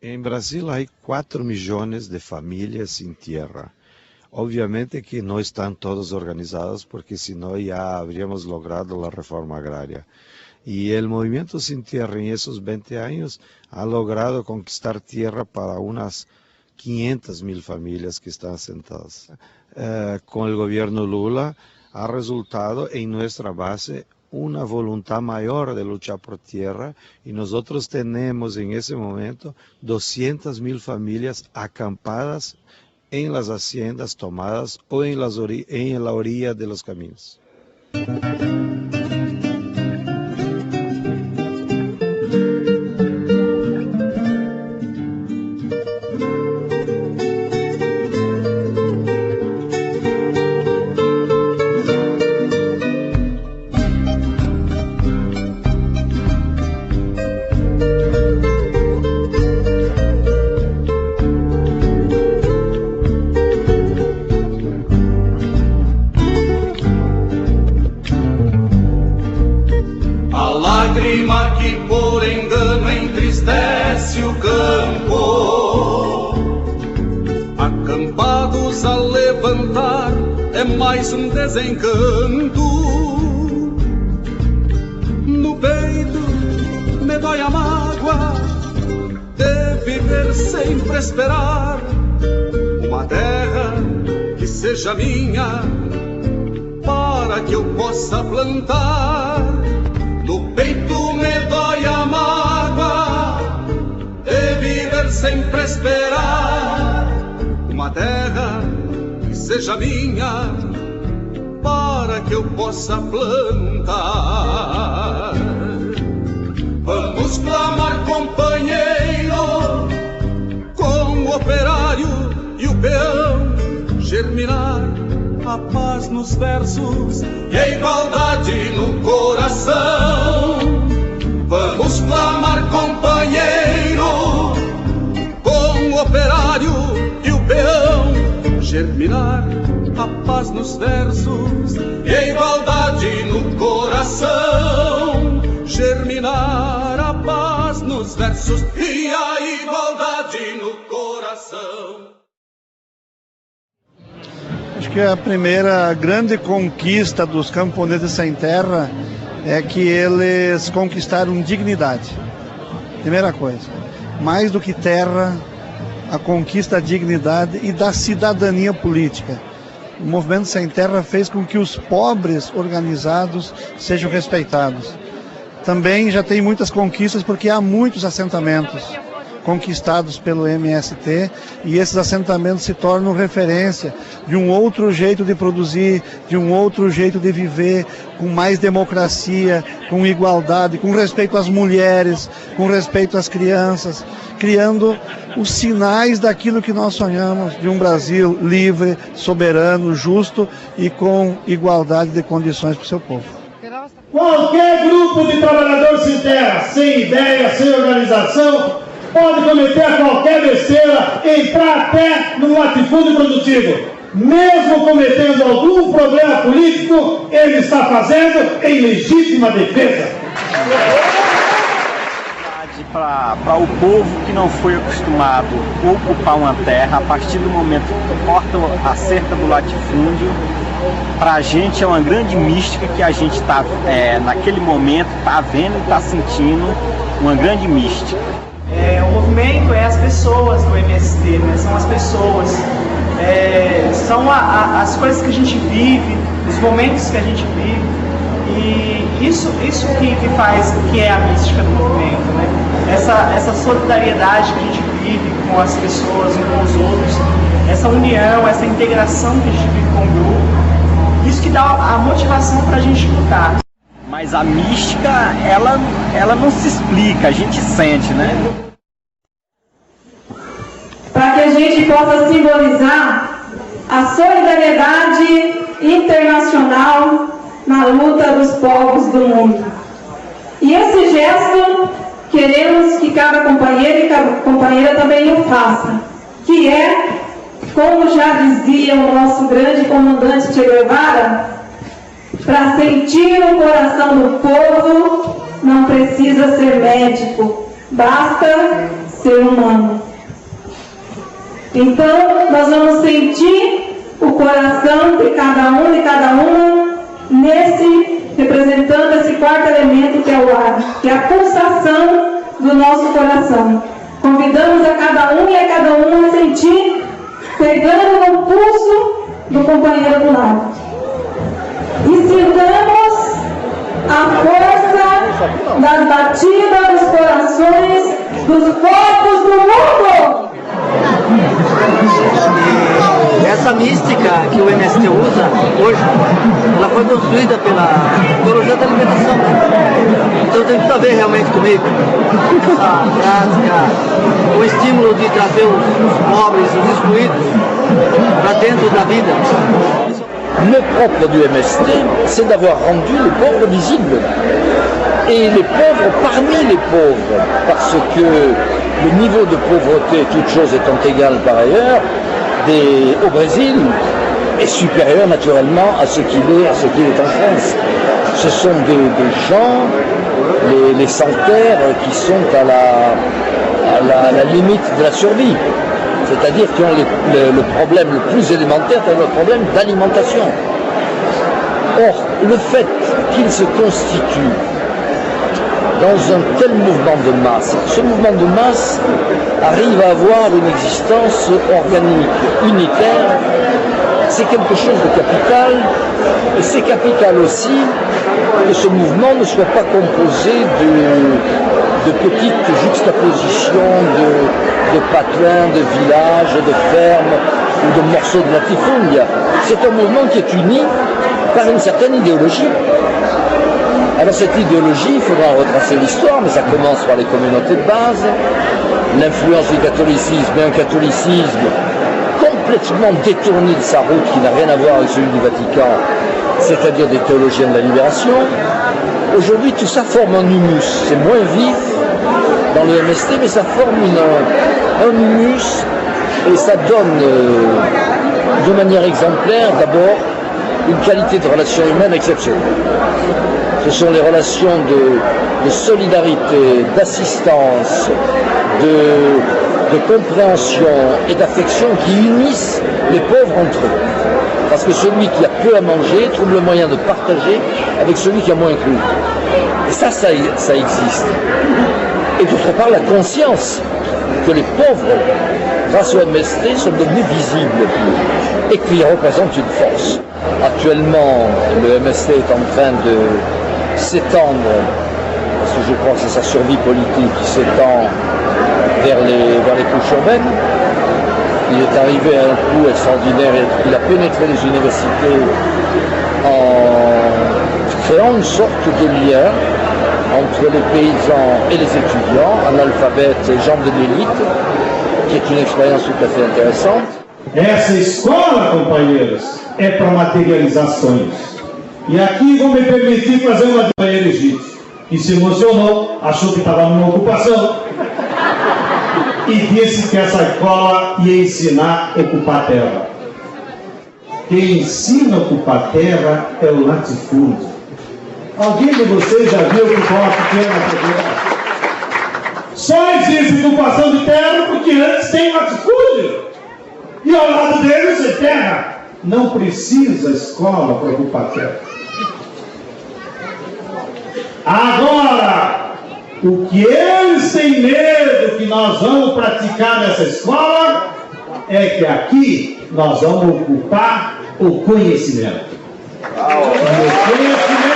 Em Brasil há 4 milhões de famílias sem terra. Obviamente que não estão todas organizadas, porque senão já habríamos logrado a reforma agrária. E o movimento Sem Terra em esses 20 anos ha logrado conquistar terra para umas 500.000 famílias que estão assentadas. Com o governo Lula ha resultado em nossa base uma voluntad maior de luchar por tierra y nosotros tenemos en ese momento 200.000 familias acampadas en las haciendas tomadas o en la orilla de los caminos. Mais desencanto no peito, me dói a mágoa de viver sempre esperar uma terra que seja minha para que eu possa plantar. No peito me dói a mágoa de viver sempre esperar uma terra que seja minha para que eu possa plantar. Vamos clamar, companheiro, com o operário e o peão, germinar a paz nos versos e a igualdade no coração. Vamos clamar, companheiro, com o operário e o peão, germinar a paz nos versos e a igualdade no coração. Germinar a paz nos versos e a igualdade no coração. Acho que a primeira grande conquista dos camponeses sem terra é que eles conquistaram dignidade. Primeira coisa, mais do que terra, a conquista da dignidade e da cidadania política. O movimento Sem Terra fez com que os pobres organizados sejam respeitados. Também já tem muitas conquistas porque há muitos assentamentos conquistados pelo MST e esses assentamentos se tornam referência de um outro jeito de produzir, de um outro jeito de viver, com mais democracia, com igualdade, com respeito às mulheres, com respeito às crianças, criando os sinais daquilo que nós sonhamos, de um Brasil livre, soberano, justo e com igualdade de condições para o seu povo. Qualquer grupo de trabalhadores sem terra, sem ideia, sem organização, pode cometer qualquer besteira, entrar até no latifúndio produtivo. Mesmo cometendo algum problema político, ele está fazendo em legítima defesa. Para o povo que não foi acostumado a ocupar uma terra, a partir do momento que cortam a cerca do latifúndio, para a gente é uma grande mística que a gente está, naquele momento, está vendo e está sentindo uma grande mística. O movimento é as pessoas do MST, né? São as pessoas, são as coisas que a gente vive, os momentos que a gente vive, e isso que faz, que é a mística do movimento, né? Essa solidariedade que a gente vive com as pessoas, uns com os outros, essa união, essa integração que a gente vive com o grupo, isso que dá a motivação para a gente lutar. Mas a mística, ela não se explica, a gente sente, né? Para que a gente possa simbolizar a solidariedade internacional na luta dos povos do mundo. E esse gesto queremos que cada companheiro e cada companheira também o faça, que é, como já dizia o nosso grande comandante Che Guevara, para sentir o coração do povo não precisa ser médico, basta ser humano. Então, nós vamos sentir o coração de cada um e cada uma representando esse quarto elemento que é o ar, que é a pulsação do nosso coração. Convidamos a cada um e a cada uma a sentir, pegando no pulso do companheiro do lado. E sintamos a força das batidas dos corações dos corpos do mundo. Essa mística que o MST usa hoje, ela foi construída pela teologia da alimentação. Então tem tudo a ver realmente comigo. Essa prática, o estímulo de trazer os pobres, os excluídos para dentro da vida. Le propre du MST, c'est d'avoir rendu les pauvres visibles. Et les pauvres parmi les pauvres, parce que le niveau de pauvreté, toutes choses étant égales par ailleurs, au Brésil est supérieur naturellement à ce qu'il est en France. Ce sont des gens, les sans-terre, qui sont à la limite de la survie. C'est-à-dire qui ont le problème le plus élémentaire, c'est le problème d'alimentation. Or, le fait qu'ils se constituent dans un tel mouvement de masse, ce mouvement de masse arrive à avoir une existence organique, unitaire, c'est quelque chose de capital, et c'est capital aussi que ce mouvement ne soit pas composé de petites juxtapositions de patelins, de villages, de fermes ou de morceaux de latifundia. C'est un mouvement qui est uni par une certaine idéologie. Alors cette idéologie, il faudra retracer l'histoire, mais ça commence par les communautés de base, l'influence du catholicisme, et un catholicisme complètement détourné de sa route qui n'a rien à voir avec celui du Vatican, c'est-à-dire des théologiens de la libération. Aujourd'hui, tout ça forme un humus. C'est moins vif dans le MST, mais ça forme un humus et ça donne de manière exemplaire d'abord une qualité de relation humaine exceptionnelle. Ce sont les relations de solidarité, d'assistance, de compréhension et d'affection qui unissent les pauvres entre eux. Parce que celui qui a peu à manger trouve le moyen de partager avec celui qui a moins que lui. Et ça existe. Et d'autre part, la conscience que les pauvres, grâce au MST, sont devenus visibles et qu'ils représentent une force. Actuellement, le MST est en train de s'étendre, parce que je crois que c'est sa survie politique qui s'étend vers les couches urbaines. Il est arrivé à un coup extraordinaire, il a pénétré les universités en créant une sorte de lien entre les paysans et les étudiants, analphabètes et gens de l'élite, qui est une expérience tout à fait intéressante. Essa escola, companheiros, é para materializar sonhos. E aqui vou me permitir fazer uma companheira egípcia, que se emocionou, achou que estava numa ocupação e disse que essa escola ia ensinar a ocupar a terra. Quem ensina a ocupar a terra é o latifúndio. Alguém de vocês já viu ocupar uma pequena terra? Só existe ocupação de terra porque antes tem latifúndio. E ao lado deles é terra. Não precisa escola para ocupar terra. Agora, o que eles têm medo que nós vamos praticar nessa escola é que aqui nós vamos ocupar o conhecimento. O conhecimento.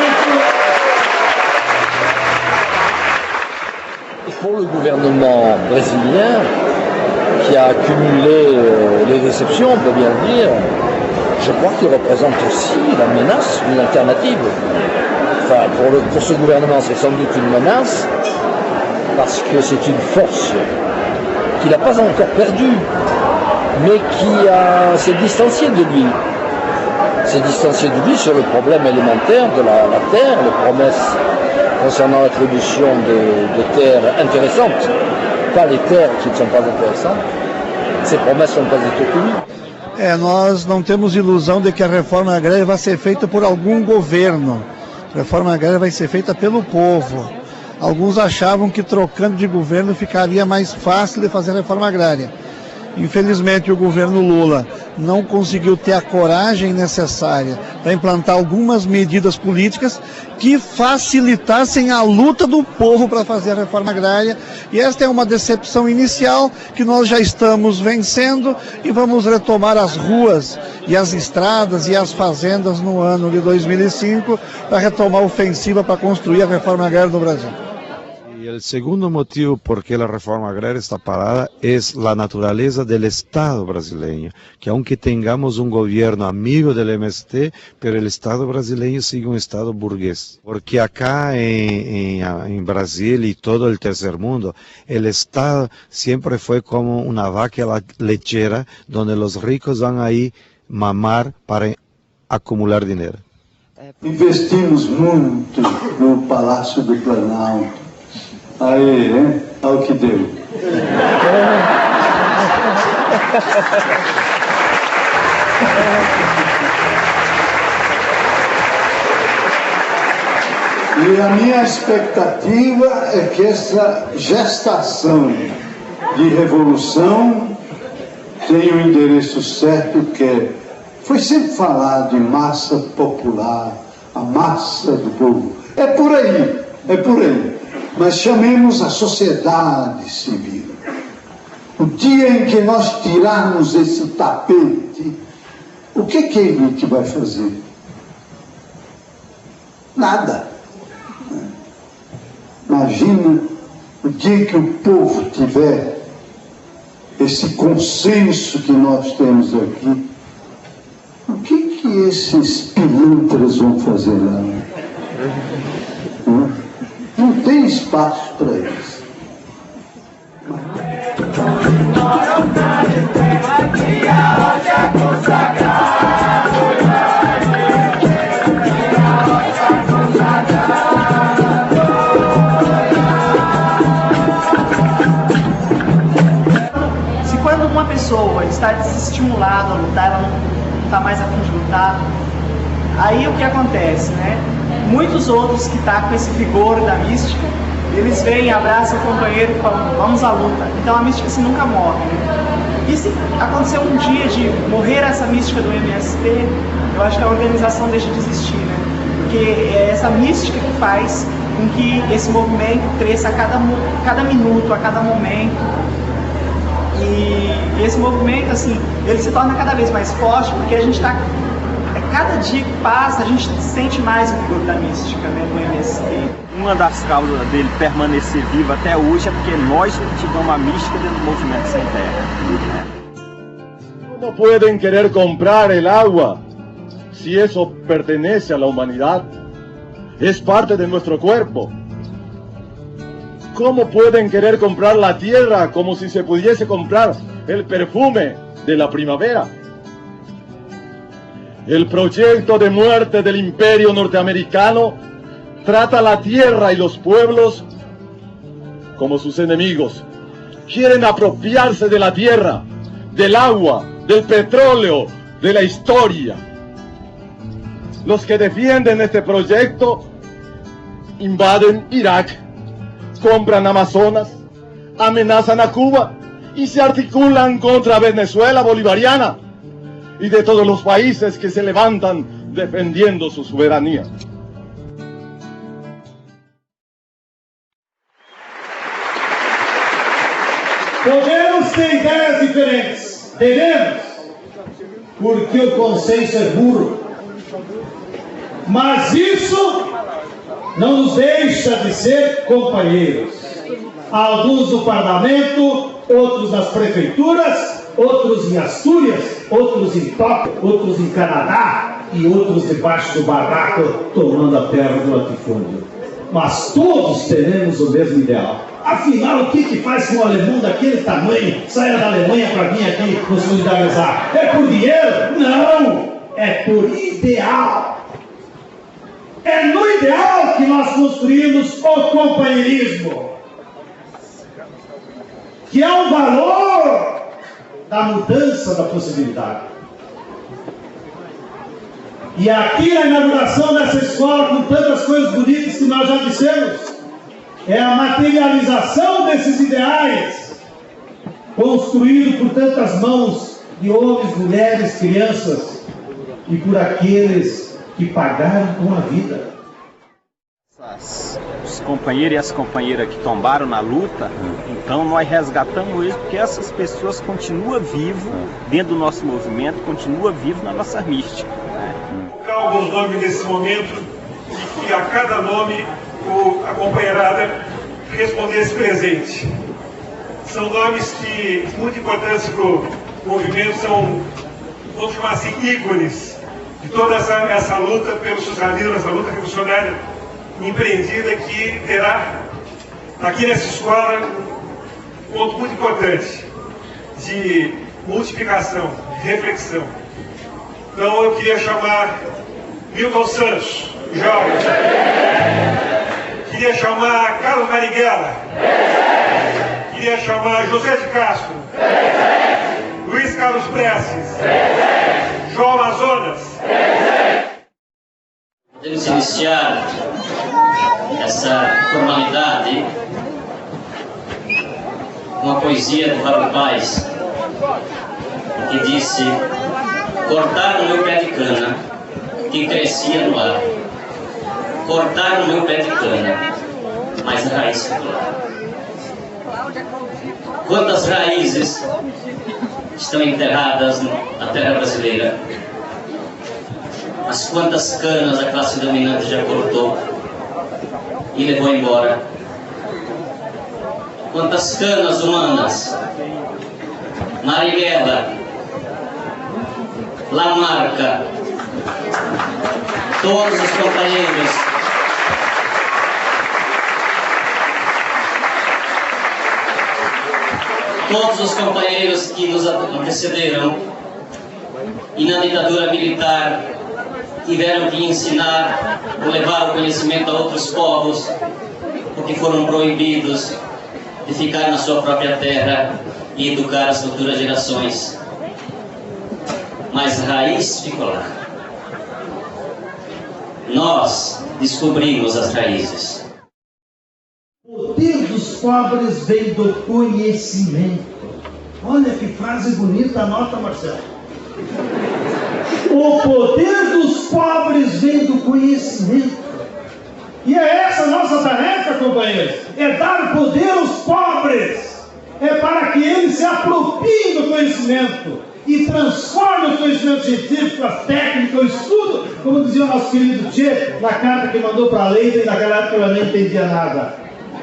Pour le gouvernement brésilien, qui a accumulé les déceptions, on peut bien le dire, je crois qu'il représente aussi la menace, une alternative. Enfin, pour ce gouvernement, c'est sans doute une menace, parce que c'est une force qu'il n'a pas encore perdue, mais qui s'est distanciée de lui. S'est distanciée de lui sur le problème élémentaire de la terre, les promesses concernant l'attribution de terres intéressantes, pas les terres qui ne sont pas intéressantes. Ces promesses n'ont pas été tenues. Nós não temos ilusão de que a reforma agrária vai ser feita por algum governo. A reforma agrária vai ser feita pelo povo. Alguns achavam que trocando de governo ficaria mais fácil de fazer a reforma agrária. Infelizmente, o governo Lula não conseguiu ter a coragem necessária para implantar algumas medidas políticas que facilitassem a luta do povo para fazer a reforma agrária. E esta é uma decepção inicial que nós já estamos vencendo e vamos retomar as ruas e as estradas e as fazendas no ano de 2005 para retomar a ofensiva para construir a reforma agrária no Brasil. Y el segundo motivo por qué la reforma agraria está parada es la naturaleza del Estado brasileño, que aunque tengamos un gobierno amigo del MST, pero el Estado brasileño sigue un Estado burgués. Porque acá en Brasil y todo el tercer mundo, el Estado siempre fue como una vaca lechera donde los ricos van ahí mamar para acumular dinero. Investimos muito no Palácio do Planalto. Aí, né? Olha o que deu. E a minha expectativa é que essa gestação de revolução tenha o endereço certo, que é, foi sempre falado em massa popular, a massa do povo. É por aí, é por aí. Mas chamemos a sociedade civil. O dia em que nós tirarmos esse tapete, o que a elite vai fazer? Nada. Imagina o dia que o povo tiver esse consenso que nós temos aqui. O que esses pilantras vão fazer lá? Não tem espaço para isso. Se quando uma pessoa está desestimulada a lutar, ela não está mais a fim de lutar, aí o que acontece, né? Muitos outros que estão com esse vigor da mística, eles vêm, abraçam o companheiro e falam, vamos à luta. Então a mística assim nunca morre, né? E se acontecer um dia de morrer essa mística do MST, eu acho que a organização deixa de existir, né? Porque é essa mística que faz com que esse movimento cresça a cada minuto, a cada momento. E esse movimento, assim, ele se torna cada vez mais forte, porque a gente está... Cada dia que passa, a gente sente mais o vigor da mística, né, do MST. Uma das causas dele permanecer vivo até hoje é porque nós cultivamos a mística dentro do movimento Sem Terra. Como podem querer comprar el agua si eso pertenece a la humanidad? Es parte de nuestro cuerpo. ¿Cómo pueden querer comprar la tierra como si se pudiese comprar el perfume de la primavera? El proyecto de muerte del imperio norteamericano trata la tierra y los pueblos como sus enemigos. Quieren apropiarse de la tierra, del agua, del petróleo, de la historia. Los que defienden este proyecto invaden Irak, compran Amazonas, amenazan a Cuba y se articulan contra Venezuela bolivariana y de todos los países que se levantan defendiendo su soberanía. Podemos ter ideias diferentes, devemos, porque o consenso é burro. Mas isso não nos deixa de ser companheiros. Alguns no parlamento, outros nas prefeituras, outros em Astúrias, outros em Tóquio, outros em Canadá e outros debaixo do barraco tomando a terra do latifúndio. Mas todos teremos o mesmo ideal. Afinal, o que faz com um alemão daquele tamanho sair da Alemanha para vir aqui nos solidarizar? É por dinheiro? Não! É por ideal. É no ideal que nós construímos o companheirismo, que é o valor da mudança da possibilidade. E aqui na inauguração dessa escola, com tantas coisas bonitas que nós já dissemos, é a materialização desses ideais, construído por tantas mãos de homens, mulheres, crianças e por aqueles que pagaram com a vida. Os companheiros e as companheiras que tombaram na luta, então nós resgatamos isso, porque essas pessoas continuam vivas dentro do nosso movimento, continuam vivas na nossa mística. Alguns nomes nesse momento, e que a cada nome a companheirada respondesse presente. São nomes que muito importantes para o movimento, são, vamos chamar assim, ícones de toda essa luta pelo socialismo, essa luta revolucionária empreendida, que terá aqui nessa escola um ponto muito importante de multiplicação, de reflexão. Então eu queria chamar Milton Santos, jovem. Queria chamar Carlos Marighella. Queria chamar José de Castro. Luiz Carlos Prestes. João Amazonas. Podemos iniciar essa formalidade com uma poesia do Fábio Paz, que disse: cortaram meu pé de cana, que crescia no ar. Cortaram meu pé de cana, mas a raiz ficou lá. Quantas raízes estão enterradas na terra brasileira? Mas quantas canas a classe dominante já cortou e levou embora? Quantas canas humanas? Marighella, Lamarca, todos os companheiros que nos antecederam e na ditadura militar tiveram que ensinar ou levar o conhecimento a outros povos, porque foram proibidos de ficar na sua própria terra e educar as futuras gerações. Mas a raiz ficou lá. Nós descobrimos as raízes. O poder dos pobres vem do conhecimento. Olha que frase bonita, anota, Marcelo. O poder dos pobres vem do conhecimento. E é essa a nossa tarefa, companheiros. É dar poder aos pobres. É para que eles se apropriem do conhecimento e transformem o conhecimento científico, a técnica, o estudo, como dizia o nosso querido Tchê, na carta que mandou para a Leida, e naquela época ela nem entendia nada.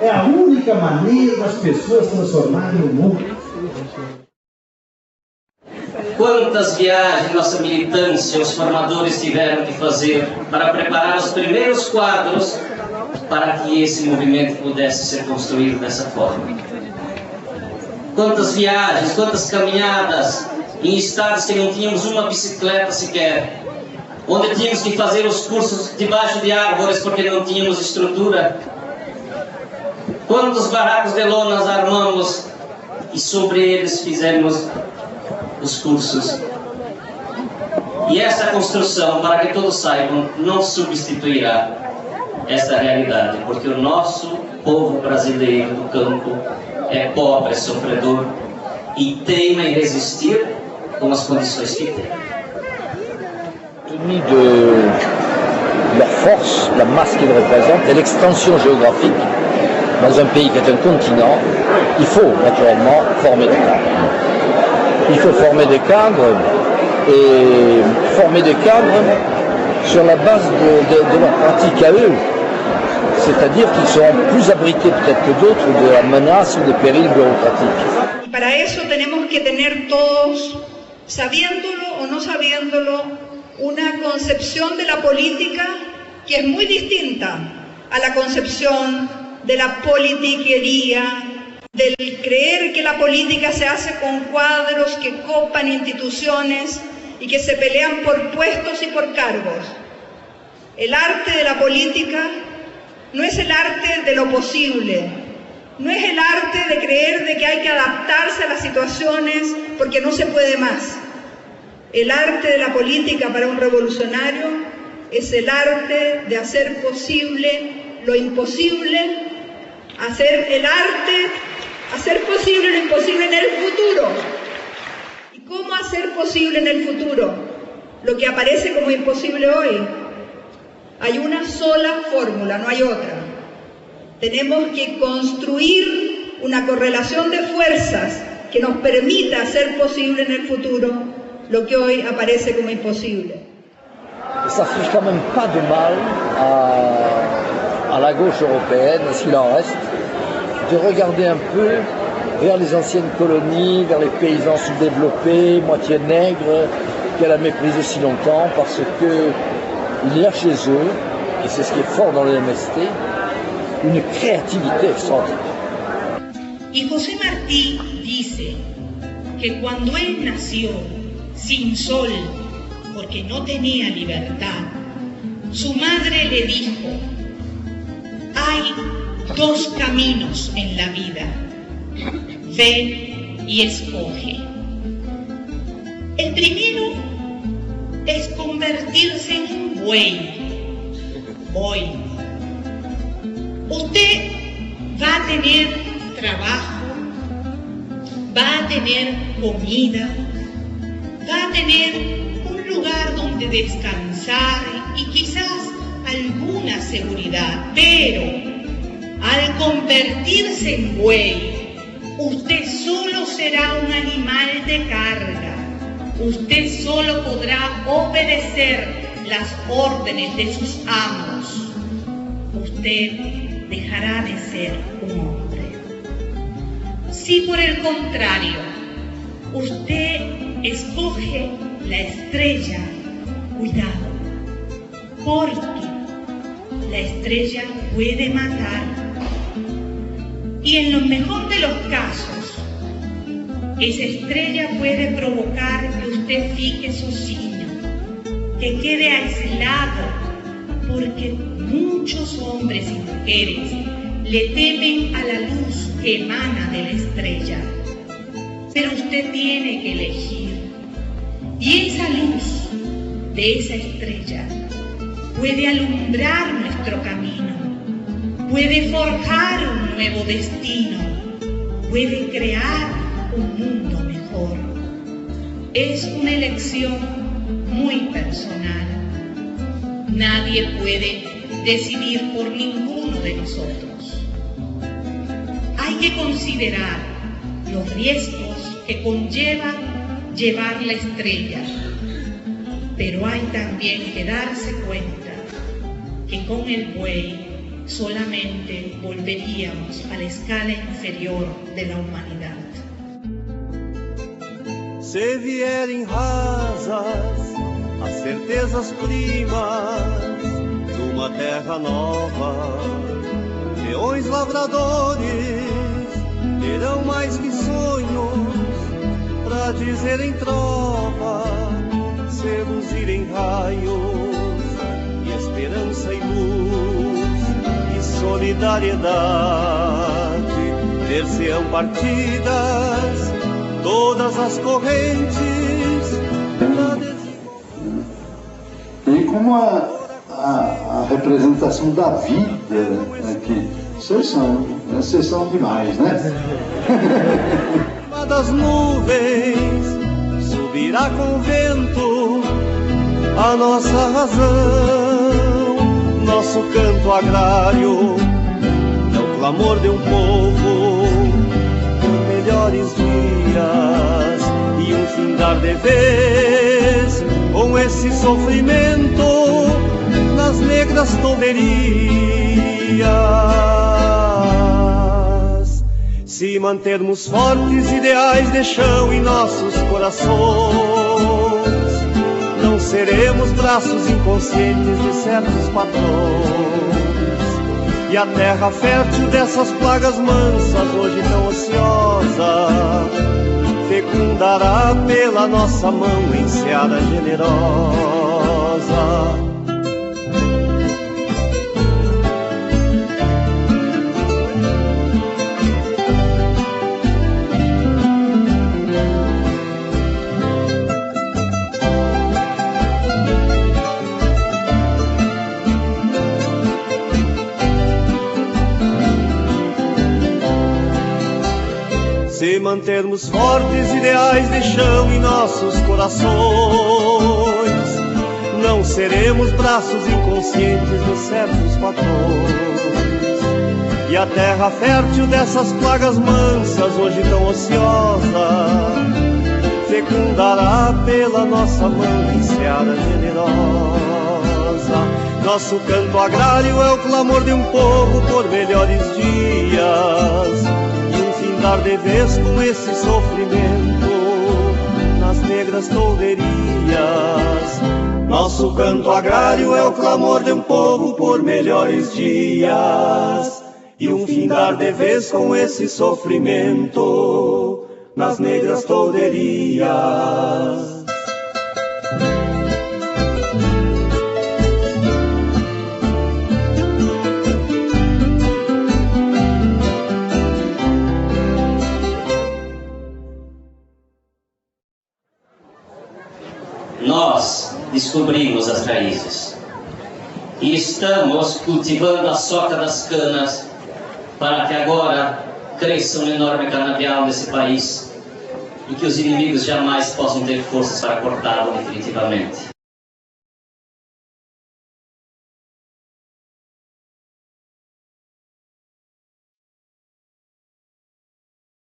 É a única maneira das pessoas transformarem o mundo. Quantas viagens nossa militância, os formadores tiveram que fazer para preparar os primeiros quadros para que esse movimento pudesse ser construído dessa forma. Quantas viagens, quantas caminhadas em estados que não tínhamos uma bicicleta sequer, onde tínhamos que fazer os cursos debaixo de árvores porque não tínhamos estrutura. Quantos barracos de lonas armamos e sobre eles fizemos os cursos. E essa construção, para que todos saibam, não substituirá essa realidade, porque o nosso povo brasileiro do campo é pobre, é sofredor e teima em resistir com as condições que tem. Compte tenu de leur force, la masse qu'ils représentent et l'extension géographique dans un pays qui est un continent, il faut naturellement former des cadres. Il faut former des cadres et former des cadres sur la base de leur pratique à eux. C'est-à-dire qu'ils seront plus abrités peut-être que d'autres de la menace ou des périls bureaucratiques. Y para eso tenemos que tener todos, sabiéndolo o no sabiéndolo, una concepción de la política que es muy distinta a la concepción de la politiquería, del creer que la política se hace con cuadros que copan instituciones y que se pelean por puestos y por cargos. El arte de la política no es el arte de lo posible, no es el arte de creer de que hay que adaptarse a las situaciones porque no se puede más. El arte de la política para un revolucionario es el arte de hacer posible lo imposible hacer el arte, hacer posible lo imposible en el futuro. ¿Y cómo hacer posible en el futuro lo que aparece como imposible hoy? Hay una sola fórmula, no hay otra. Tenemos que construir una correlación de fuerzas que nos permita hacer posible en el futuro lo que hoy aparece como imposible. Ça fait quand même pas de mal à la gauche européenne, s'il en reste, de regarder un peu vers les anciennes colonies, vers les paysans sous-développés, moitié nègres, qu'elle a méprisé si longtemps, parce qu'il y a chez eux, et c'est ce qui est fort dans le MST, une créativité extraordinaire. Y José Martí dice que cuando él nació sin sol, porque no tenía libertad, su madre le dijo: hay dos caminos en la vida, ve y escoge. El primero es convertirse en un buey. Hoy usted va a tener trabajo, va a tener comida, va a tener un lugar donde descansar y quizás alguna seguridad, pero al convertirse en buey, usted solo será un animal de carga. Usted solo podrá obedecer las órdenes de sus amos. Usted dejará de ser un hombre. Si por el contrario, usted escoge la estrella, cuidado, porque la estrella puede matar. Y en lo mejor de los casos, esa estrella puede provocar que usted fique sociño, que quede aislado, porque muchos hombres y mujeres le temen a la luz que emana de la estrella. Pero usted tiene que elegir. Y esa luz de esa estrella puede alumbrar nuestro camino, puede forjar un nuevo destino, puede crear un mundo mejor. Es una elección muy personal. Nadie puede decidir por ninguno de nosotros. Hay que considerar los riesgos que conlleva llevar la estrella, pero hay también que darse cuenta que con el buey solamente volveríamos a la escala inferior de la humanidad. Se vierem rasas as certezas primas de uma terra nova, peões lavradores terão mais que sonhos pra dizer em trova, seduzir em raios, e esperança e luz, e solidariedade, ver-se-ão partidas todas as correntes da E como a representação da vida aqui, vocês são demais, né? Das nuvens subirá com o vento a nossa razão, nosso canto agrário é o clamor de um povo por melhores dias e um findar de vez com esse sofrimento nas negras tolderias. Se mantermos fortes ideais de chão em nossos corações, não seremos braços inconscientes de certos patrões. E a terra fértil dessas plagas mansas, hoje tão ociosa, fecundará pela nossa mão em seara generosa. Se mantermos fortes ideais de chão em nossos corações, não seremos braços inconscientes de certos patrões. E a terra fértil dessas plagas mansas, hoje tão ociosa, fecundará pela nossa mãe seara generosa. Nosso canto agrário é o clamor de um povo por melhores dias, e um findar de vez com esse sofrimento nas negras tolderias. Nosso canto agrário é o clamor de um povo por melhores dias, e um findar de vez com esse sofrimento nas negras tolderias. Nós descobrimos as raízes e estamos cultivando a soca das canas para que agora cresça um enorme canavial nesse país e que os inimigos jamais possam ter forças para cortá-lo definitivamente.